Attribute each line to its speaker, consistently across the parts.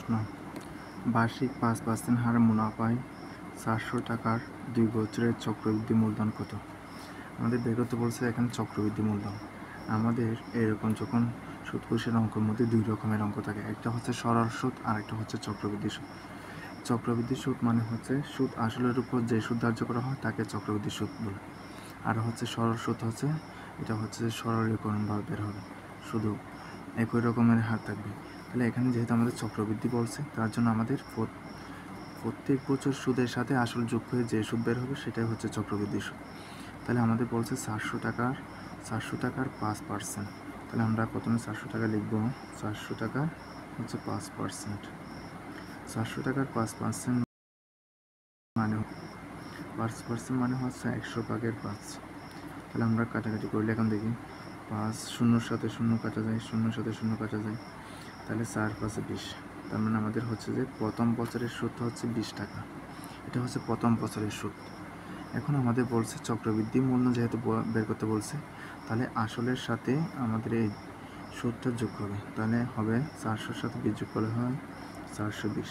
Speaker 1: প্রশ্ন, বার্ষিক 5% হারে মুনাফায় 400 টাকার 2 বছরের চক্রবৃদ্ধি মূলধন কত? আমাদের বের করতে বলছে এখানে চক্রবৃদ্ধি মূলধন। আমাদের এরকম যখন সুদ ঘুষের অঙ্কের মধ্যে দুই রকমের অঙ্ক থাকে, একটা হচ্ছে সরল সুদ আর একটা হচ্ছে চক্রবৃদ্ধি সুদ। চক্রবৃদ্ধি সুদ মানে হচ্ছে সুদ আসলের উপর যে সুদ ধার্য করা হয় তাকে চক্রবৃদ্ধি সুদ বলে। আর হচ্ছে সরল সুদ হচ্ছে এটা হচ্ছে সরলীকরণভাবে বের হবে, শুধু একই রকমের হার থাকবে। তাহলে এখানে যেহেতু আমাদের চক্রবৃদ্ধি বলছে, তার জন্য আমাদের প্রত্যেক বছর সুদের সাথে আসল যোগ হয়ে যে সুদ বের হবে সেটাই হচ্ছে চক্রবৃদ্ধি সুদ। তাহলে আমাদের বলছে 400 টাকার 5%। তাহলে আমরা প্রথমে 400 টাকা লিখব। 400 টাকা হচ্ছে 5%। 400 টাকার 5% মানে 5% মানে হচ্ছে 100 ভাগের 5। তাহলে আমরা কাটাকাটি করলে এখন দেখি 5 শূন্যর সাথে শূন্য কাটা যায়, শূন্যর সাথে শূন্য কাটা যায়, তাহলে 4 5 20। তার মানে আমাদের হচ্ছে যে প্রথম বছরের সুদ হচ্ছে 20 টাকা। এটা হচ্ছে প্রথম বছরের সুদ। এখন আমাদের বলছে চক্রবৃদ্ধি মূলধন যেহেতু বের করতে বলছে, তাহলে আসলের সাথে আমাদের এই সুদটা যোগ হবে। তাহলে হবে 400-র সাথে 20 যোগ করলে হয় 420।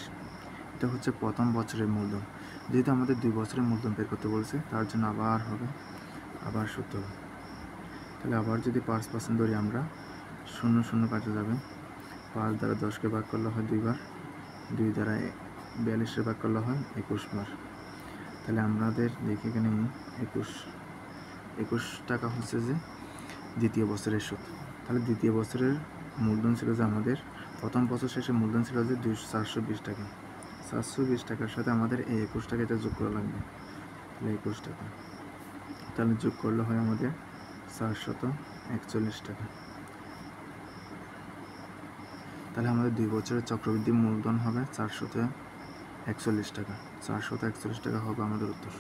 Speaker 1: এটা হচ্ছে প্রথম বছরের মূলধন। যেহেতু আমাদের 2 বছরের মূলধন বের করতে বলছে, তার জন্য আবার সুদ হবে। তাহলে আবার যদি 5% ধরি আমরা, শূন্য শূন্য কাটা যাবে, 5 দ্বারা 10কে ভাগ করলে হয় 2 বার, 2 দ্বারা 42-এ ভাগ করলে হয় 21 বার। তাহলে আমাদের দেখি এখানে 21 টাকা হচ্ছে যে দ্বিতীয় বছরের সুদ। তাহলে দ্বিতীয় বছরের মূলধন ছিল যে আমাদের প্রথম বছর শেষে মূলধন ছিল যে 420 টাকা। 420 টাকার সাথে আমাদের এই 21 টাকা এটা যোগ করা লাগবে। তাহলে 21 টাকা, তাহলে যোগ করলে হয় আমাদের 441 টাকা। তাহলে আমাদের 2 বছরের চক্রবৃদ্ধি মূলধন হবে 441 টাকা। 441 টাকা হবে আমাদের উত্তর।